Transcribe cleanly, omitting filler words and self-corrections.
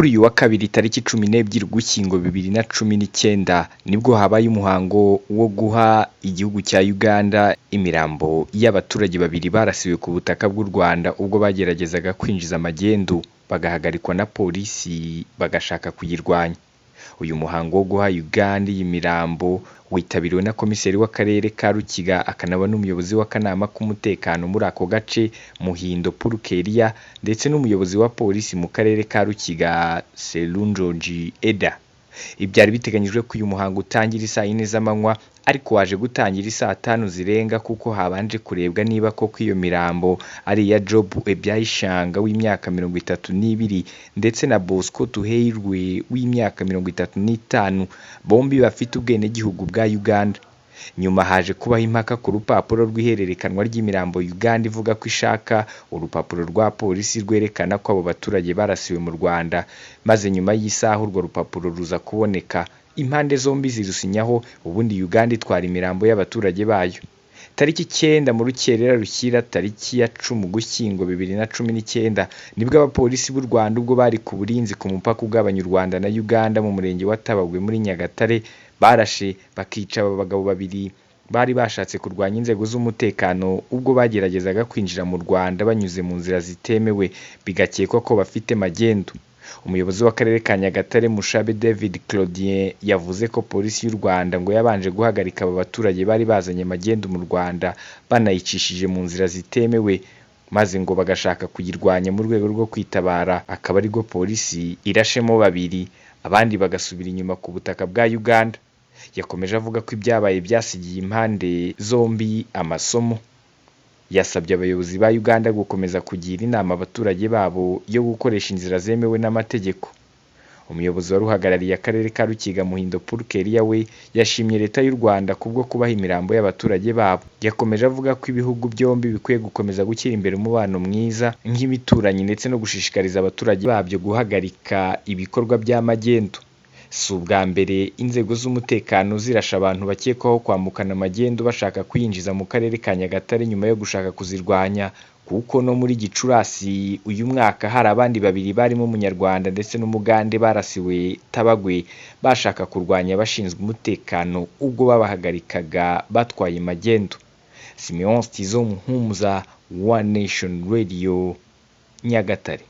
Kuri uyu wa kabiri tariki 12 Ugushyingo 2019 nibwo habaye umuhango wo guha igihugu cya Uganda imirambo y'abaturage babiri barasiwe ku butaka bw'u Rwanda ubwo bageragezaga kwinjiza magendu bagahagarikwa na polisi bagashaka kuyirwanya. Uyu muhango wo guha Uganda iyi mirambo witabiriwe na komiseri w'akarere ka Rukiga akanaba n'umuyobozi w'akanama k'umutekano muri ako gace Muhindo Pulkeria ndetse n'umuyobozi wa polisi mu karere ka Rukiga Serunjoji Eda. Ibyari biteganyijwe ko uyu muhango utangira saa 4 z'amanywa ariko waje gutangira saa 5 zirenga kuko habanje kurebwa niba koko iyo mirambo ari ya Job Ebyayishanga w'imyaka 32 ndetse na Bosco Tuhirwe w'imyaka 35 bombi bafite ubwene gihugu bwa Uganda. Nyuma haje kubaho impaka ku rupapuro rw'ihererekanwa ry'imirambo Uganda ivuga ko ishaka urupapuro rwa polisi rwerekana ko abo baturage barasiwe mu Rwanda, maze nyuma y'isaha urwo rupapuro ruza kuboneka. Impande zombi zirusinyaho ubundi Uganda itwara imirambo y'abaturage bayo. Tariki 9 mu rukerera rushyira tariki ya 10 Ugushyingo 2019 nibwo abapolisi b'u Rwanda ubwo bari ku burinzi ku mupaka ugabanya u Rwanda na Uganda mu murenge wa Tabagwe muri Nyagatare barashe bakica aba bagabo babiri bari bashatse kurwanya inzego z'umutekano ubwo bageragezaga kwinjira mu Rwanda banyuze mu nzira zitemewe bigakekwa ko bafite magendu. Umuyobozi w'akarere ka Nyagatare Mushabe David Claudien yavuze ko polisi y'u Rwanda ngo yabanje guhagarika aba baturage bari bazanye magendu mu Rwanda banayicishije mu nzira zitemewe maze ngo bagashaka kuyirwanya mu rwego rwo kwitabara, akaba ariko polisi irashemo babiri abandi bagasubira inyuma ku butaka bwa Uganda. Yakomeje avuga ko ibyabaye byasigiye impande zombi amasomo. Yasabye abayobozi ba Uganda gukomeza kugira inama abaturage babo yo gukoresha inzira zemewe n'amategeko. Umuyobozi wari uhagarariye akarere ka Rukiga Muhindo Pulkeria we yashimye leta y'u Rwanda kubwo kubaha imirambo y'abaturage babo. Yakomeje avuga ko ibihugu byombi bikwiye gukomeza gushyira imbere umubano mwiza nk'ibituranyi ndetse no gushishikariza abaturage babyo guhagarika ibikorwa by'amagendu. Si ubwa mbere inzego z'umutekano zirasha abantu bakekwaho kwambukana amagendu bashaka kwinjiza mu karere ka Nyagatare nyuma yo gushaka kuzirwanya, kuko no muri Gicurasi uyu mwaka hari abandi babiri barimo umunyarwanda ndetse n'umugande barasiwe Tabagwe bashaka kurwanya abashinzwe umutekano ubwo babahagarikaga batwaye magendu. Simeon Stizo Muhumuza, One Nation Radio, Nyagatare.